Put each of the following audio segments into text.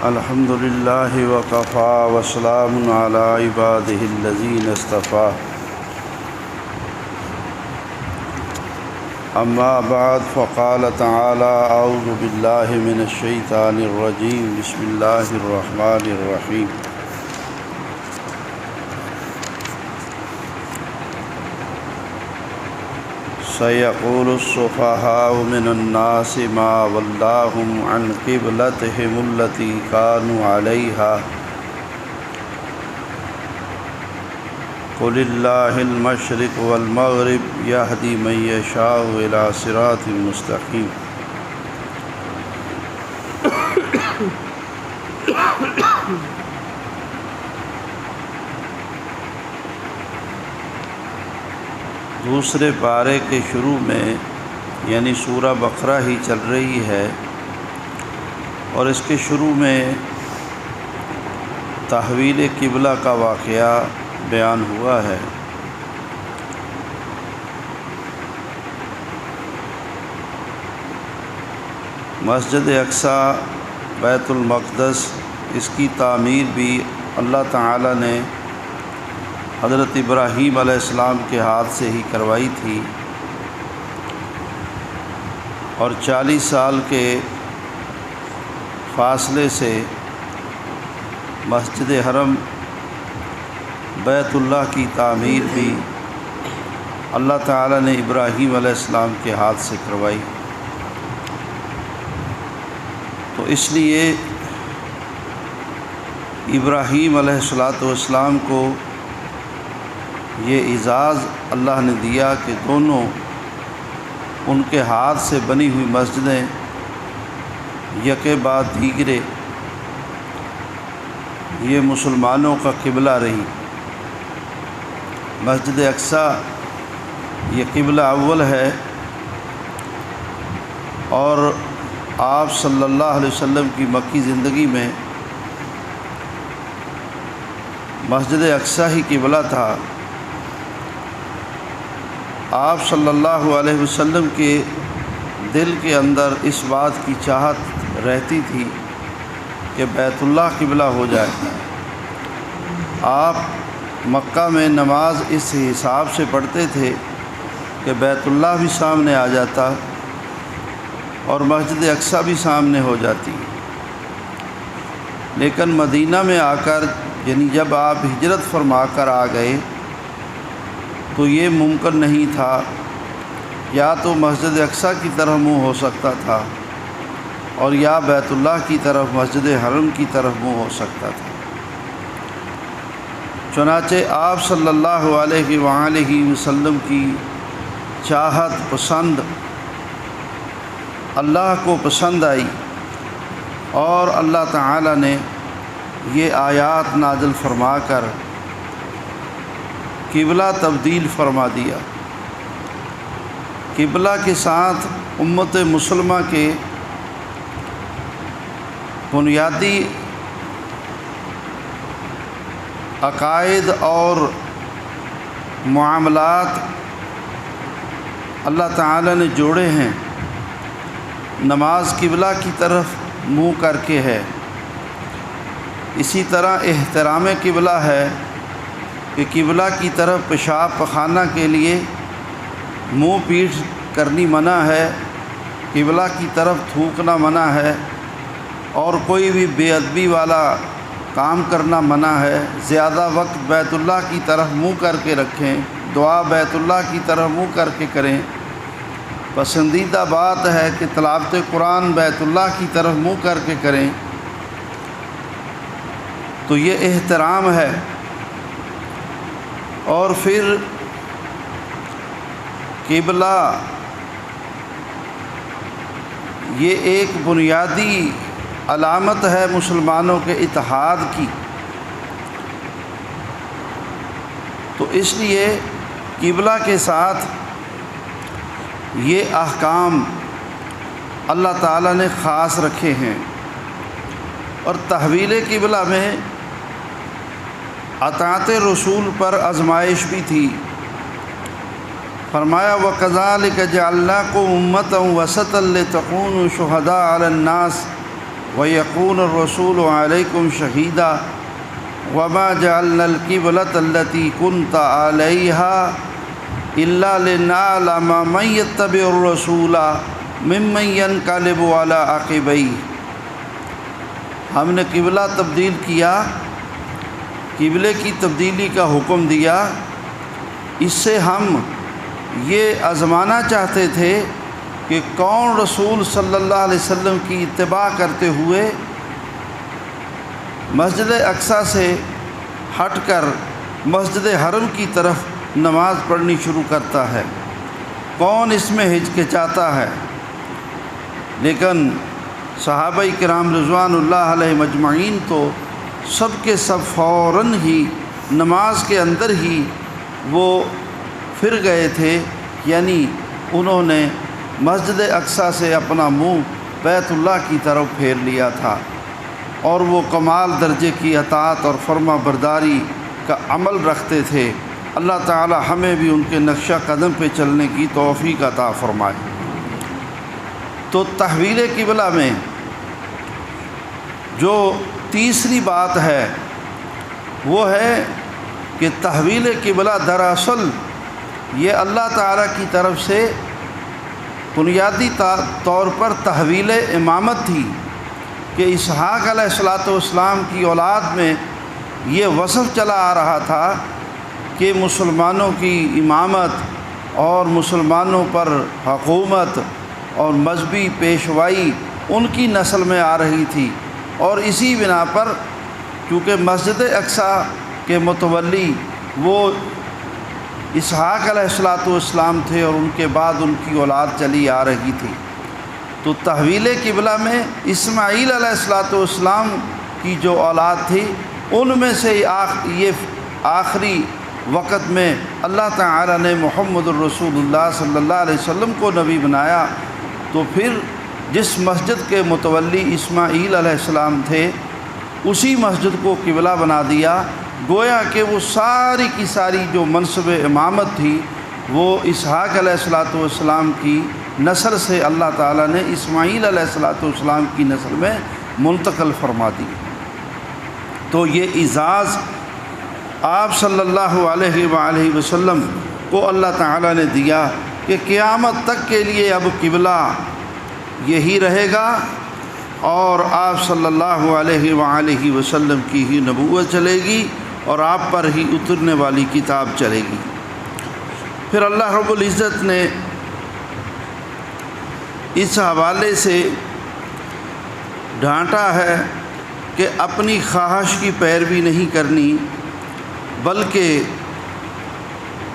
الحمد للہ وکفا وسلام علی عبادہ الذین اصطفیٰ اما بعد فقال تعالی اعوذ باللہ من الشیطان الرجیم بسم اللہ الرحمن الرحیم سيقول السفهاء من الناس ما ولاهم عن قبلتهم التي كانوا عليها قل الله المشرق والمغرب يهدي من يشاء إلى صراط مستقيم دوسرے پارے کے شروع میں یعنی سورہ بقرہ ہی چل رہی ہے اور اس کے شروع میں تحویل قبلہ کا واقعہ بیان ہوا ہے۔ مسجد اقصی بیت المقدس اس کی تعمیر بھی اللہ تعالی نے حضرت ابراہیم علیہ السلام کے ہاتھ سے ہی کروائی تھی، اور 40 سال کے فاصلے سے مسجد حرم بیت اللہ کی تعمیر بھی اللہ تعالی نے ابراہیم علیہ السلام کے ہاتھ سے کروائی۔ تو اس لیے ابراہیم علیہ السلام کو یہ اعزاز اللہ نے دیا کہ دونوں ان کے ہاتھ سے بنی ہوئی مسجدیں یکے بعد دیگرے یہ مسلمانوں کا قبلہ رہی۔ مسجد اقصی یہ قبلہ اول ہے، اور آپ صلی اللہ علیہ وسلم کی مکی زندگی میں مسجد اقصی ہی قبلہ تھا۔ آپ صلی اللہ علیہ وسلم کے دل کے اندر اس بات کی چاہت رہتی تھی کہ بیت اللہ قبلہ ہو جائے۔ آپ مکہ میں نماز اس حساب سے پڑھتے تھے کہ بیت اللہ بھی سامنے آ جاتا اور مسجد اقصی بھی سامنے ہو جاتی، لیکن مدینہ میں آ کر یعنی جب آپ ہجرت فرما کر آ گئے تو یہ ممکن نہیں تھا، یا تو مسجد اقصی کی طرف منہ ہو سکتا تھا اور یا بیت اللہ کی طرف مسجد حرم کی طرف منہ ہو سکتا تھا۔ چنانچہ آپ صلی اللہ علیہ وآلہ وسلم کی چاہت پسند اللہ کو پسند آئی، اور اللہ تعالی نے یہ آیات نازل فرما کر قبلہ تبدیل فرما دیا۔ قبلہ کے ساتھ امت مسلمہ کے بنیادی عقائد اور معاملات اللہ تعالی نے جوڑے ہیں۔ نماز قبلہ کی طرف منہ کر کے ہے، اسی طرح احترام قبلہ ہے کہ قبلہ کی طرف پیشاب پخانہ کے لیے منہ پیٹ کرنی منع ہے، قبلہ کی طرف تھوکنا منع ہے، اور کوئی بھی بے ادبی والا کام کرنا منع ہے۔ زیادہ وقت بیت اللہ کی طرف منہ کر کے رکھیں، دعا بیت اللہ کی طرف منہ کر کے کریں۔ پسندیدہ بات ہے کہ تلاوت قرآن بیت اللہ کی طرف منہ کر کے کریں۔ تو یہ احترام ہے۔ اور پھر قبلہ یہ ایک بنیادی علامت ہے مسلمانوں کے اتحاد کی، تو اس لیے قبلہ کے ساتھ یہ احکام اللہ تعالیٰ نے خاص رکھے ہیں۔ اور تحویل قبلہ میں اطاعت رسول پر آزمائش بھی تھی۔ فرمایا وَكَذَلِكَ جَعَلْنَاكُمْ أُمَّةً وَسَطًا لِتَكُونُوا شُهَدَاءَ عَلَى النَّاسِ وَيَكُونَ الرَّسُولُ عَلَيْكُمْ شَهِيدًا وَمَا جَعَلْنَا الْقِبْلَةَ الَّتِي كُنْتَ عَلَيْهَا إِلَّا لِنَعْلَمَ مَن يَتَّبِعُ الرَّسُولَ مِمَّن يَنقَلِبُ عَلَىٰ عَقِبَيْهِ۔ ہم نے قبلہ تبدیل کیا، قبلے کی تبدیلی کا حکم دیا، اس سے ہم یہ آزمانا چاہتے تھے کہ کون رسول صلی اللہ علیہ وسلم کی اتباع کرتے ہوئے مسجد اقصیٰ سے ہٹ کر مسجد حرم کی طرف نماز پڑھنی شروع کرتا ہے، کون اس میں ہچکچاتا ہے۔ لیکن صحابہ کرام رضوان اللہ علیہ مجمعین تو سب کے سب فوراً ہی نماز کے اندر ہی وہ پھر گئے تھے، یعنی انہوں نے مسجد اقصیٰ سے اپنا منہ بیت اللہ کی طرف پھیر لیا تھا، اور وہ کمال درجے کی اطاعت اور فرما برداری کا عمل رکھتے تھے۔ اللہ تعالی ہمیں بھی ان کے نقشہ قدم پہ چلنے کی توفیق عطا فرمائے۔ تو تحویل قبلہ میں جو تیسری بات ہے وہ ہے کہ تحویل قبلہ دراصل یہ اللہ تعالیٰ کی طرف سے بنیادی طور پر تحویل امامت تھی کہ اسحاق علیہ السلام کی اولاد میں یہ وصف چلا آ رہا تھا کہ مسلمانوں کی امامت اور مسلمانوں پر حکومت اور مذہبی پیشوائی ان کی نسل میں آ رہی تھی، اور اسی بنا پر چونکہ مسجد اقصیٰ کے متولی وہ اسحاق علیہ السلام تھے اور ان کے بعد ان کی اولاد چلی آ رہی تھی، تو تحویل قبلہ میں اسماعیل علیہ السلام کی جو اولاد تھی ان میں سے یہ آخری وقت میں اللہ تعالی نے محمد الرسول اللہ صلی اللہ علیہ وسلم کو نبی بنایا، تو پھر جس مسجد کے متولی اسماعیل علیہ السلام تھے اسی مسجد کو قبلہ بنا دیا، گویا کہ وہ ساری کی ساری جو منصب امامت تھی وہ اسحاق علیہ السلام کی نسل سے اللہ تعالیٰ نے اسماعیل علیہ السلام کی نسل میں منتقل فرما دی۔ تو یہ اعزاز آپ صلی اللہ علیہ وآلہ وسلم کو اللہ تعالیٰ نے دیا کہ قیامت تک کے لیے اب قبلہ یہی رہے گا، اور آپ صلی اللہ علیہ وآلہ وسلم کی ہی نبوت چلے گی اور آپ پر ہی اترنے والی کتاب چلے گی۔ پھر اللہ رب العزت نے اس حوالے سے ڈانٹا ہے کہ اپنی خواہش کی پیروی نہیں کرنی، بلکہ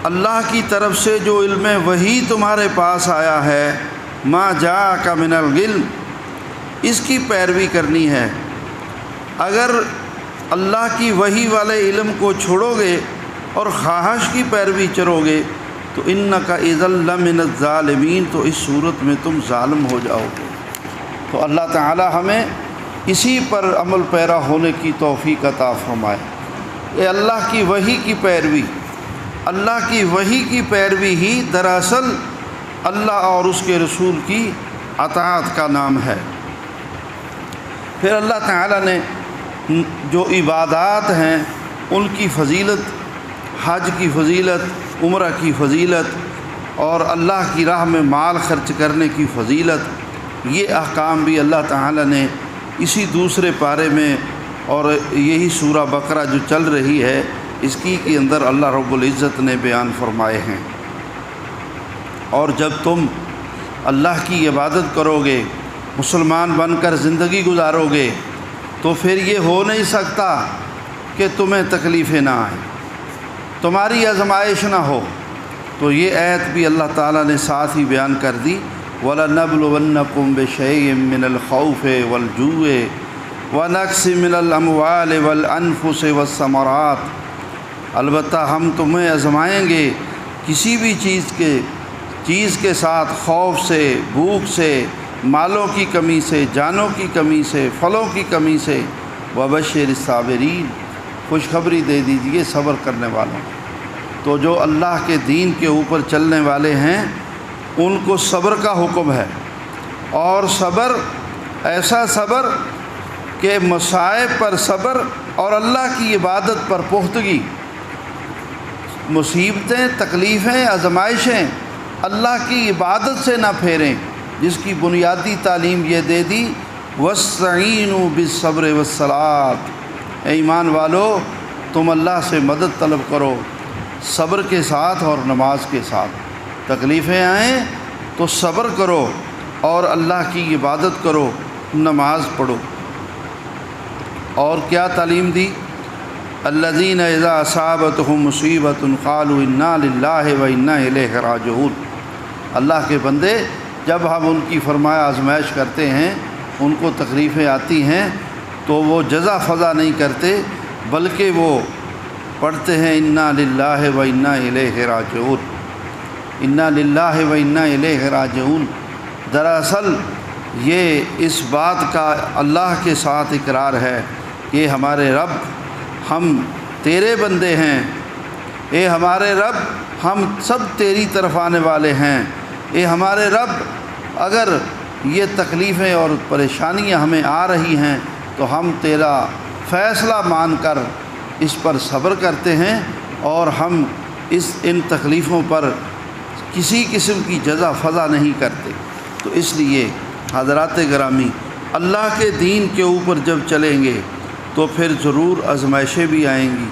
اللہ کی طرف سے جو علم وحی تمہارے پاس آیا ہے ما جاءک من العلم، اس کی پیروی کرنی ہے۔ اگر اللہ کی وحی والے علم کو چھوڑو گے اور خواہش کی پیروی چرو گے تو انک اذا لمن الظالمین، تو اس صورت میں تم ظالم ہو جاؤ گے۔ تو اللہ تعالی ہمیں اسی پر عمل پیرا ہونے کی توفیق عطا فرمائے۔ یہ اللہ کی وحی کی پیروی، اللہ کی وحی کی پیروی ہی دراصل اللہ اور اس کے رسول کی اطاعت کا نام ہے۔ پھر اللہ تعالیٰ نے جو عبادات ہیں ان کی فضیلت، حج کی فضیلت، عمرہ کی فضیلت اور اللہ کی راہ میں مال خرچ کرنے کی فضیلت، یہ احکام بھی اللہ تعالیٰ نے اسی دوسرے پارے میں اور یہی سورہ بقرہ جو چل رہی ہے اس کے اندر اللہ رب العزت نے بیان فرمائے ہیں۔ اور جب تم اللہ کی عبادت کرو گے، مسلمان بن کر زندگی گزارو گے، تو پھر یہ ہو نہیں سکتا کہ تمہیں تکلیفیں نہ آئیں، تمہاری آزمائش نہ ہو۔ تو یہ آیت بھی اللہ تعالیٰ نے ساتھ ہی بیان کر دی، وَلَنَبْلُوَنَّكُمْ بِشَيْءٍ مِّنَ الْخَوْفِ وَالْجُوعِ وَنَقْصٍ مِّنَ الْأَمْوَالِ وَالْأَنفُسِ وَالثَّمَرَاتِ، البتہ ہم تمہیں آزمائیں گے کسی بھی چیز کے ساتھ، خوف سے، بھوک سے، مالوں کی کمی سے، جانوں کی کمی سے، پھلوں کی کمی سے۔ وَبَشِّرِ الصَّابِرِينَ، خوشخبری دے دیجئے صبر کرنے والوں۔ تو جو اللہ کے دین کے اوپر چلنے والے ہیں ان کو صبر کا حکم ہے، اور صبر ایسا صبر کہ مصائب پر صبر اور اللہ کی عبادت پر پختگی۔ مصیبتیں، تکلیفیں، آزمائشیں اللہ کی عبادت سے نہ پھیریں، جس کی بنیادی تعلیم یہ دے دی وَاسْتَعِینُوا بِالصَّبْرِ وَالصَّلَاةِ، اے ایمان والو تم اللہ سے مدد طلب کرو صبر کے ساتھ اور نماز کے ساتھ۔ تکلیفیں آئیں تو صبر کرو اور اللہ کی عبادت کرو، نماز پڑھو۔ اور کیا تعلیم دی؟ الذین اذا اصابتہم مصیبۃ قالوا انا للہ وانا الیہ راجعون۔ اللہ کے بندے جب ہم ان کی فرمایا آزمائش کرتے ہیں، ان کو تکلیفیں آتی ہیں تو وہ جزا فضا نہیں کرتے، بلکہ وہ پڑھتے ہیں انا للہ وانا الیہ راجعون، انا للہ وانا الیہ راجعون۔ دراصل یہ اس بات کا اللہ کے ساتھ اقرار ہے کہ ہمارے رب ہم تیرے بندے ہیں، اے ہمارے رب ہم سب تیری طرف آنے والے ہیں، اے ہمارے رب اگر یہ تکلیفیں اور پریشانیاں ہمیں آ رہی ہیں تو ہم تیرا فیصلہ مان کر اس پر صبر کرتے ہیں اور ہم ان تکلیفوں پر کسی قسم کی جزا فضا نہیں کرتے۔ تو اس لیے حضرات گرامی، اللہ کے دین کے اوپر جب چلیں گے تو پھر ضرور آزمائشیں بھی آئیں گی،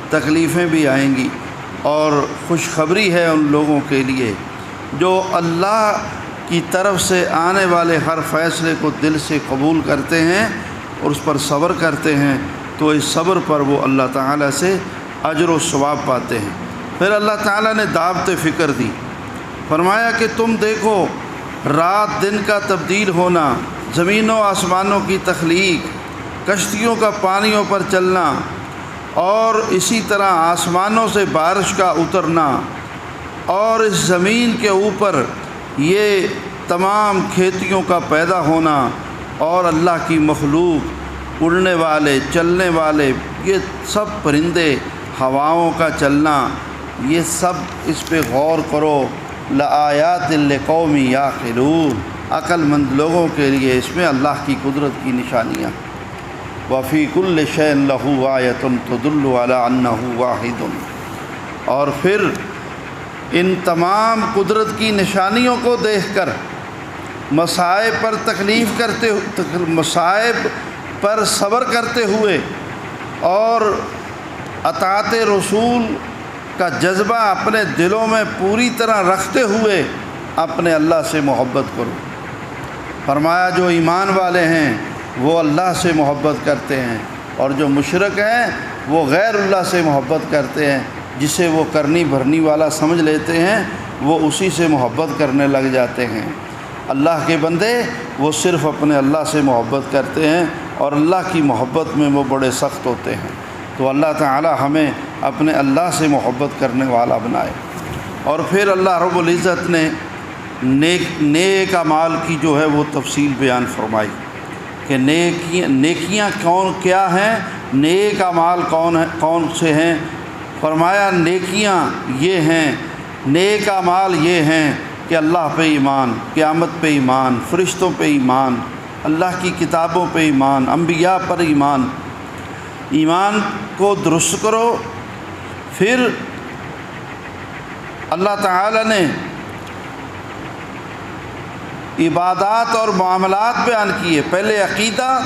تکلیفیں بھی آئیں گی، اور خوشخبری ہے ان لوگوں کے لیے جو اللہ کی طرف سے آنے والے ہر فیصلے کو دل سے قبول کرتے ہیں اور اس پر صبر کرتے ہیں، تو اس صبر پر وہ اللہ تعالیٰ سے اجر و ثواب پاتے ہیں۔ پھر اللہ تعالیٰ نے دعوت فکر دی، فرمایا کہ تم دیکھو رات دن کا تبدیل ہونا، زمینوں آسمانوں کی تخلیق، کشتیوں کا پانیوں پر چلنا، اور اسی طرح آسمانوں سے بارش کا اترنا، اور اس زمین کے اوپر یہ تمام کھیتیوں کا پیدا ہونا، اور اللہ کی مخلوق، اڑنے والے، چلنے والے، یہ سب پرندے، ہواؤں کا چلنا، یہ سب اس پہ غور کرو۔ لآیات لقوم یعقلون، عقل مند لوگوں کے لیے اس میں اللہ کی قدرت کی نشانیاں۔ وفی کل شیء لہ آیۃ تدل علی انہ واحد، اور پھر ان تمام قدرت کی نشانیوں کو دیکھ کر مصائب پر مصائب پر صبر کرتے ہوئے اور اطاعت رسول کا جذبہ اپنے دلوں میں پوری طرح رکھتے ہوئے اپنے اللہ سے محبت کرو۔ فرمایا جو ایمان والے ہیں وہ اللہ سے محبت کرتے ہیں، اور جو مشرک ہیں وہ غیر اللہ سے محبت کرتے ہیں، جسے وہ کرنی بھرنی والا سمجھ لیتے ہیں وہ اسی سے محبت کرنے لگ جاتے ہیں۔ اللہ کے بندے وہ صرف اپنے اللہ سے محبت کرتے ہیں، اور اللہ کی محبت میں وہ بڑے سخت ہوتے ہیں۔ تو اللہ تعالی ہمیں اپنے اللہ سے محبت کرنے والا بنائے۔ اور پھر اللہ رب العزت نے نیک اعمال کی جو ہے وہ تفصیل بیان فرمائی کہ نیکیاں کیا ہیں، نیک اعمال کون سے ہیں۔ فرمایا نیکیاں یہ ہیں، نیک اعمال یہ ہیں کہ اللہ پہ ایمان، قیامت پہ ایمان، فرشتوں پہ ایمان، اللہ کی کتابوں پہ ایمان، انبیاء پر ایمان۔ ایمان کو درست کرو۔ پھر اللہ تعالی نے عبادات اور معاملات بیان کیے، پہلے عقیدہ،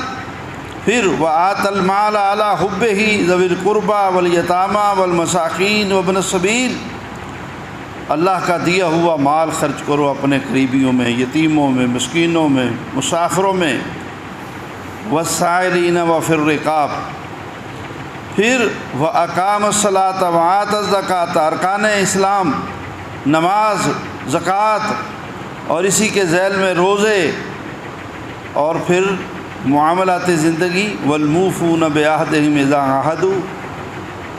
پھر وآت المال علی حبہ ذوی القربى والیتامى والمساکین وابن السبیل، اللہ کا دیا ہوا مال خرچ کرو اپنے قریبیوں میں، یتیموں میں، مسکینوں میں، مسافروں میں، والسائلین وفی الرقاب۔ پھر وَأَقَامَ الصَّلَاةَ وَآتَى الزَّكَاةَ، ارکان اسلام، نماز، زکوٰۃ، اور اسی کے ذیل میں روزے، اور پھر معاملات زندگی، وَالْمُوفُونَ بِعَهْدِهِمْ إِذَا عَاهَدُوا،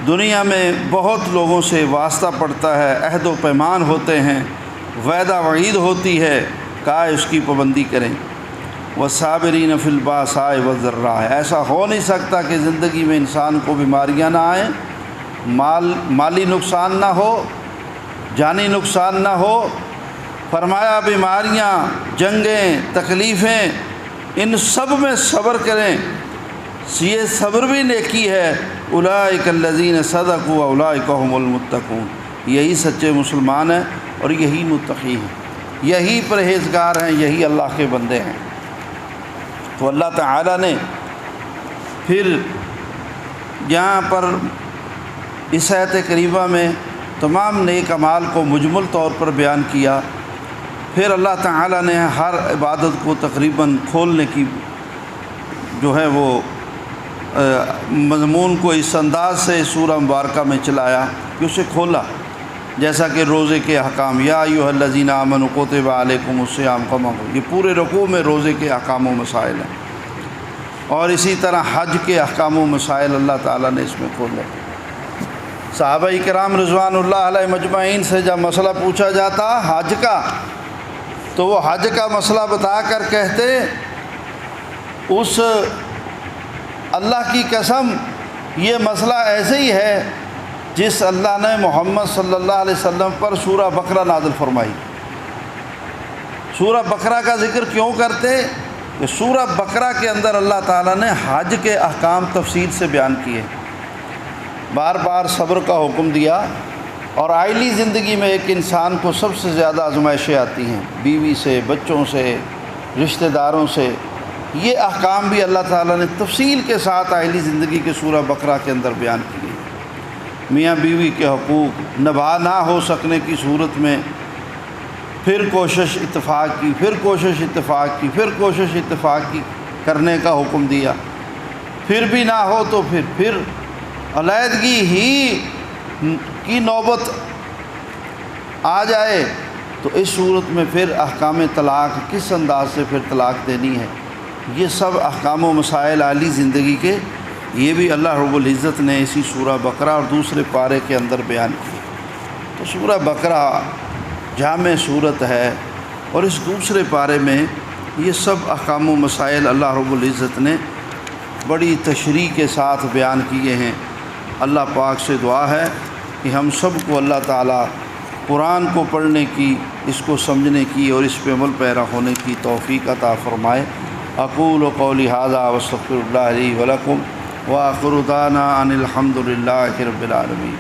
دنیا میں بہت لوگوں سے واسطہ پڑتا ہے، عہد و پیمان ہوتے ہیں، وعدہ وعید ہوتی ہے، کاش اس کی پابندی کریں۔ وَالصَّابِرِينَ فِي الْبَأْسَاءِ وَالضَّرَّاءِ، ایسا ہو نہیں سکتا کہ زندگی میں انسان کو بیماریاں نہ آئیں، مالی نقصان نہ ہو، جانی نقصان نہ ہو۔ فرمایا بیماریاں، جنگیں، تکلیفیں، ان سب میں صبر کریں، یہ صبر بھی نیکی ہے۔ اولئک الذین صدقوا واولئک هم المتقون، یہی سچے مسلمان ہیں اور یہی متقی ہیں، یہی پرہیزگار ہیں، یہی اللہ کے بندے ہیں۔ تو اللہ تعالیٰ نے پھر یہاں پر اس آیت کریمہ میں تمام نیک اعمال کو مجمل طور پر بیان کیا۔ پھر اللہ تعالیٰ نے ہر عبادت کو تقریباً کھولنے کی جو ہے وہ مضمون کو اس انداز سے سورہ مبارکہ میں چلایا کہ اسے کھولا، جیسا کہ روزے کے احکام، یا ایھا الذین آمنوا کتب علیکم الصیام کما، یہ پورے رکوع میں روزے کے احکام و مسائل ہیں، اور اسی طرح حج کے احکام و مسائل اللہ تعالیٰ نے اس میں کھولے۔ صحابہ کرام رضوان اللہ علیہ مجمعین سے جب مسئلہ پوچھا جاتا حج کا، تو وہ حج کا مسئلہ بتا کر کہتے، اس اللہ کی قسم یہ مسئلہ ایسے ہی ہے جس اللہ نے محمد صلی اللہ علیہ وسلم پر سورہ بقرہ نازل فرمائی۔ سورہ بقرہ کا ذکر کیوں کرتے کہ سورہ بقرہ کے اندر اللہ تعالیٰ نے حج کے احکام تفصیل سے بیان کیے، بار بار صبر کا حکم دیا، اور آئلی زندگی میں ایک انسان کو سب سے زیادہ آزمائشیں آتی ہیں، بیوی سے، بچوں سے، رشتہ داروں سے، یہ احکام بھی اللہ تعالیٰ نے تفصیل کے ساتھ آئلی زندگی کے سورہ بقرہ کے اندر بیان کیے۔ میاں بیوی کے حقوق نبھا نہ ہو سکنے کی صورت میں پھر کوشش اتفاق کی، پھر کوشش اتفاق کی، پھر کوشش اتفاق کی کرنے کا حکم دیا، پھر بھی نہ ہو تو پھر علیحدگی ہی کی نوبت آ جائے، تو اس صورت میں پھر احکام طلاق کس انداز سے پھر طلاق دینی ہے، یہ سب احکام و مسائل عالی زندگی کے یہ بھی اللہ رب العزت نے اسی سورہ بقرہ اور دوسرے پارے کے اندر بیان کی۔ تو سورہ بقرہ جامع صورت ہے، اور اس دوسرے پارے میں یہ سب احکام و مسائل اللہ رب العزت نے بڑی تشریح کے ساتھ بیان کیے ہیں۔ اللہ پاک سے دعا ہے کہ ہم سب کو اللہ تعالیٰ قرآن کو پڑھنے کی، اس کو سمجھنے کی اور اس پہ عمل پیرا ہونے کی توفیق عطا فرمائے۔ اقول قولی ھذا واستغفر اللہ لی ولکم وآخر دعوانا ان الحمد للہ رب العالمین۔